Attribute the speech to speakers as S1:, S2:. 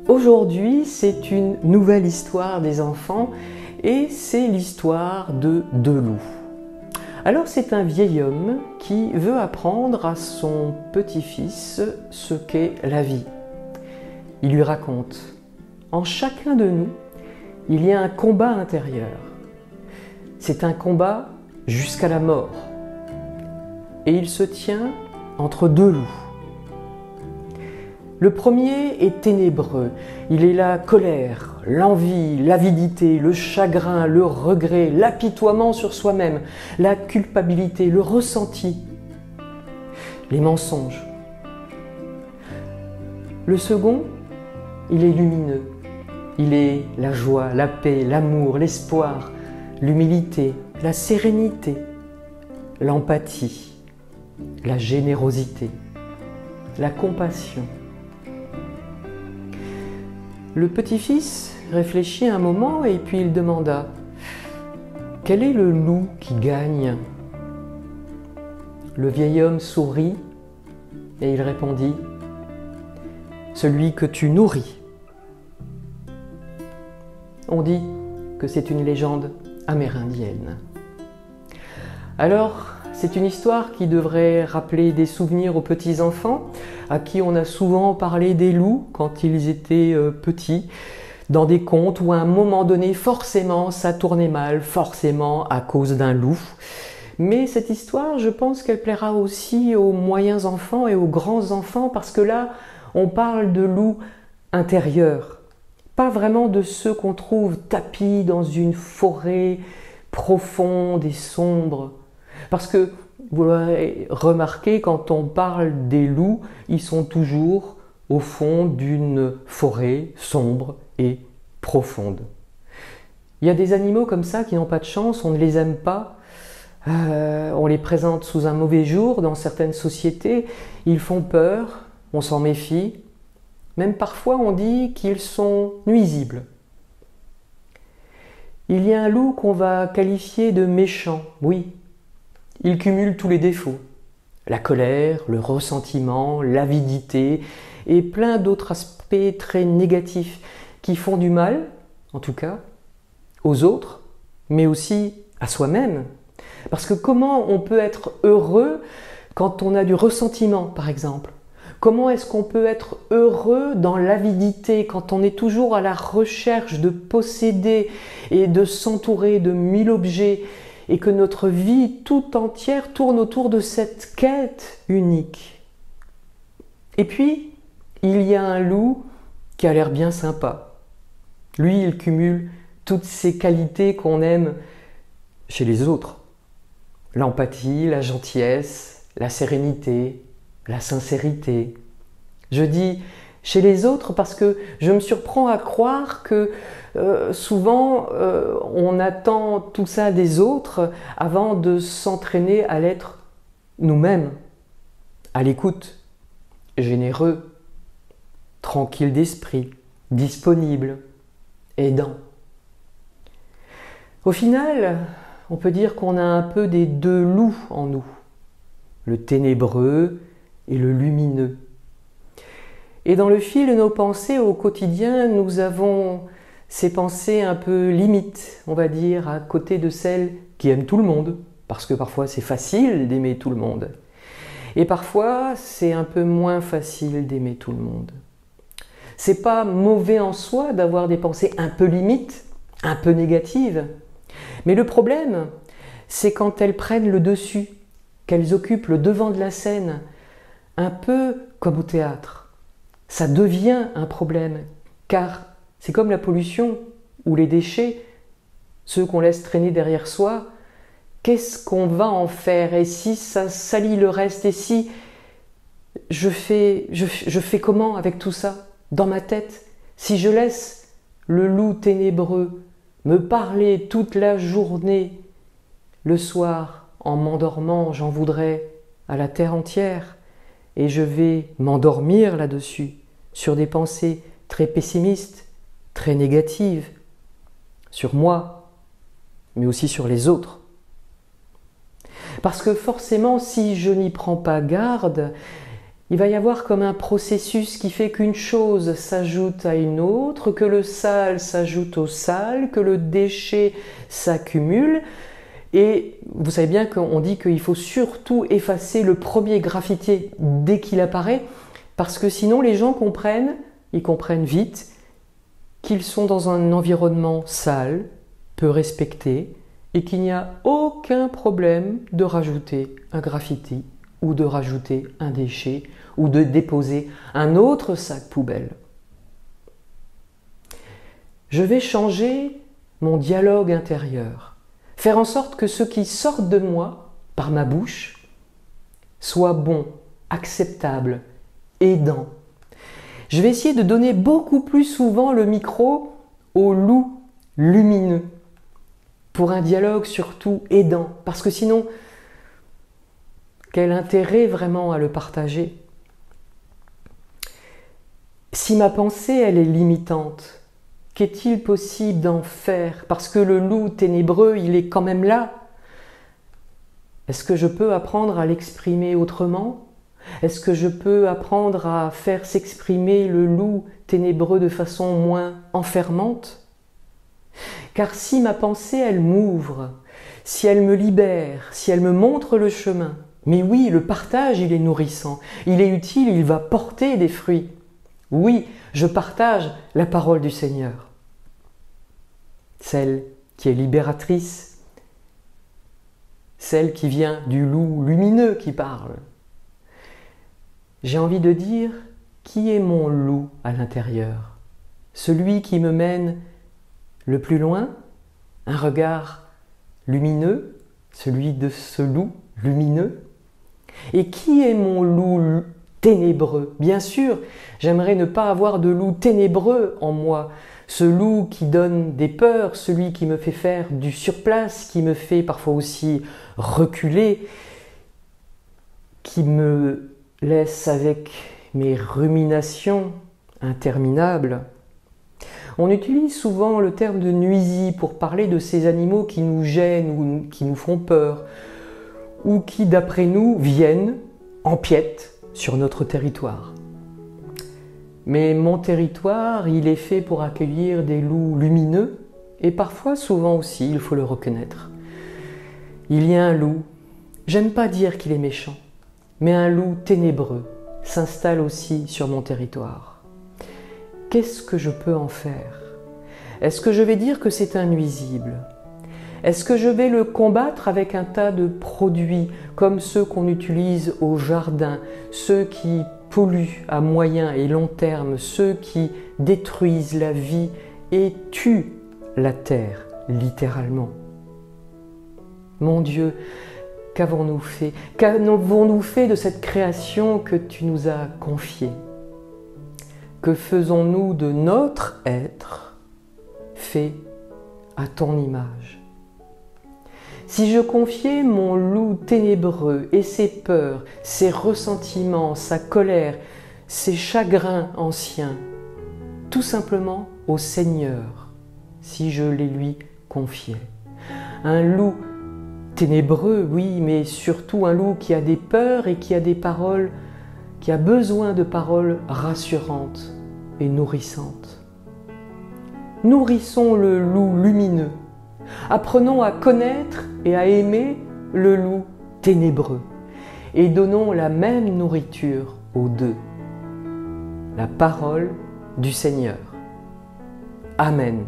S1: Aujourd'hui, c'est une nouvelle histoire des enfants et c'est l'histoire de deux loups. Alors c'est un vieil homme qui veut apprendre à son petit-fils ce qu'est la vie. Il lui raconte: en chacun de nous, il y a un combat intérieur. C'est un combat jusqu'à la mort. Et il se tient entre deux loups. Le premier est ténébreux, il est la colère, l'envie, l'avidité, le chagrin, le regret, l'apitoiement sur soi-même, la culpabilité, le ressenti, les mensonges. Le second, il est lumineux, il est la joie, la paix, l'amour, l'espoir, l'humilité, la sérénité, l'empathie, la générosité, la compassion. Le petit-fils réfléchit un moment et puis il demanda: quel est le loup qui gagne? Le vieil homme sourit et il répondit: celui que tu nourris. On dit que c'est une légende amérindienne. Alors, c'est une histoire qui devrait rappeler des souvenirs aux petits-enfants, à qui on a souvent parlé des loups quand ils étaient petits, dans des contes où à un moment donné, forcément, ça tournait mal, forcément à cause d'un loup. Mais cette histoire, je pense qu'elle plaira aussi aux moyens enfants et aux grands enfants, parce que là, on parle de loups intérieurs, pas vraiment de ceux qu'on trouve tapis dans une forêt profonde et sombre. Parce que, vous l'aurez remarqué, quand on parle des loups, ils sont toujours au fond d'une forêt sombre et profonde. Il y a des animaux comme ça qui n'ont pas de chance, on ne les aime pas, on les présente sous un mauvais jour dans certaines sociétés, ils font peur, on s'en méfie, même parfois on dit qu'ils sont nuisibles. Il y a un loup qu'on va qualifier de méchant, oui. Il cumule tous les défauts, la colère, le ressentiment, l'avidité et plein d'autres aspects très négatifs qui font du mal, en tout cas, aux autres, mais aussi à soi-même. Parce que comment on peut être heureux quand on a du ressentiment, par exemple? Comment est-ce qu'on peut être heureux dans l'avidité quand on est toujours à la recherche de posséder et de s'entourer de 1000 objets et que notre vie tout entière tourne autour de cette quête unique? Et puis, il y a un loup qui a l'air bien sympa. Lui, il cumule toutes ces qualités qu'on aime chez les autres. L'empathie, la gentillesse, la sérénité, la sincérité. Je dis chez les autres parce que je me surprends à croire que souvent on attend tout ça des autres avant de s'entraîner à l'être nous-mêmes, à l'écoute, généreux, tranquille d'esprit, disponible, aidant. Au final, on peut dire qu'on a un peu des deux loups en nous, le ténébreux et le lumineux. Et dans le fil de nos pensées au quotidien, nous avons ces pensées un peu limites, on va dire, à côté de celles qui aiment tout le monde, parce que parfois c'est facile d'aimer tout le monde. Et parfois c'est un peu moins facile d'aimer tout le monde. C'est pas mauvais en soi d'avoir des pensées un peu limites, un peu négatives. Mais le problème, c'est quand elles prennent le dessus, qu'elles occupent le devant de la scène, un peu comme au théâtre. Ça devient un problème, car c'est comme la pollution ou les déchets, ceux qu'on laisse traîner derrière soi. Qu'est-ce qu'on va en faire? Et si ça salit le reste? Et si je fais comment avec tout ça dans ma tête? Si je laisse le loup ténébreux me parler toute la journée, le soir, en m'endormant, j'en voudrais à la terre entière. Et je vais m'endormir là-dessus, sur des pensées très pessimistes, très négatives, sur moi, mais aussi sur les autres. Parce que forcément, si je n'y prends pas garde, il va y avoir comme un processus qui fait qu'une chose s'ajoute à une autre, que le sale s'ajoute au sale, que le déchet s'accumule. Et vous savez bien qu'on dit qu'il faut surtout effacer le premier graffiti dès qu'il apparaît, parce que sinon les gens ils comprennent vite qu'ils sont dans un environnement sale, peu respecté, et qu'il n'y a aucun problème de rajouter un graffiti ou de rajouter un déchet ou de déposer un autre sac poubelle. Je vais changer mon dialogue intérieur, faire en sorte que ce qui sort de moi, par ma bouche, soit bon, acceptable, aidant. Je vais essayer de donner beaucoup plus souvent le micro au loup lumineux, pour un dialogue surtout aidant, parce que sinon, quel intérêt vraiment à le partager? Si ma pensée, elle est limitante, qu'est-il possible d'en faire? Parce que le loup ténébreux, il est quand même là. Est-ce que je peux apprendre à l'exprimer autrement? Est-ce que je peux apprendre à faire s'exprimer le loup ténébreux de façon moins enfermante? Car si ma pensée, elle m'ouvre, si elle me libère, si elle me montre le chemin, mais oui, le partage, il est nourrissant, il est utile, il va porter des fruits. Oui, je partage la parole du Seigneur, celle qui est libératrice, celle qui vient du loup lumineux qui parle. J'ai envie de dire, qui est mon loup à l'intérieur? Celui qui me mène le plus loin, un regard lumineux, celui de ce loup lumineux. Et qui est mon loup ténébreux? Bien sûr, j'aimerais ne pas avoir de loup ténébreux en moi, ce loup qui donne des peurs, celui qui me fait faire du surplace, qui me fait parfois aussi reculer, qui me laisse avec mes ruminations interminables. On utilise souvent le terme de nuisible pour parler de ces animaux qui nous gênent ou qui nous font peur, ou qui, d'après nous, viennent, empiètent sur notre territoire. Mais mon territoire, il est fait pour accueillir des loups lumineux, et parfois, souvent aussi, il faut le reconnaître. Il y a un loup, j'aime pas dire qu'il est méchant, mais un loup ténébreux s'installe aussi sur mon territoire. Qu'est-ce que je peux en faire? Est-ce que je vais dire que c'est un nuisible? Est-ce que je vais le combattre avec un tas de produits comme ceux qu'on utilise au jardin, ceux qui polluent à moyen et long terme, ceux qui détruisent la vie et tuent la terre, littéralement? Mon Dieu, qu'avons-nous fait? Qu'avons-nous fait de cette création que tu nous as confiée? Que faisons-nous de notre être fait à ton image? Si je confiais mon loup ténébreux et ses peurs, ses ressentiments, sa colère, ses chagrins anciens, tout simplement au Seigneur, si je les lui confiais. Un loup ténébreux, oui, mais surtout un loup qui a des peurs et qui a des paroles, qui a besoin de paroles rassurantes et nourrissantes. Nourrissons le loup lumineux. Apprenons à connaître et à aimer le loup ténébreux et donnons la même nourriture aux deux, la parole du Seigneur. Amen.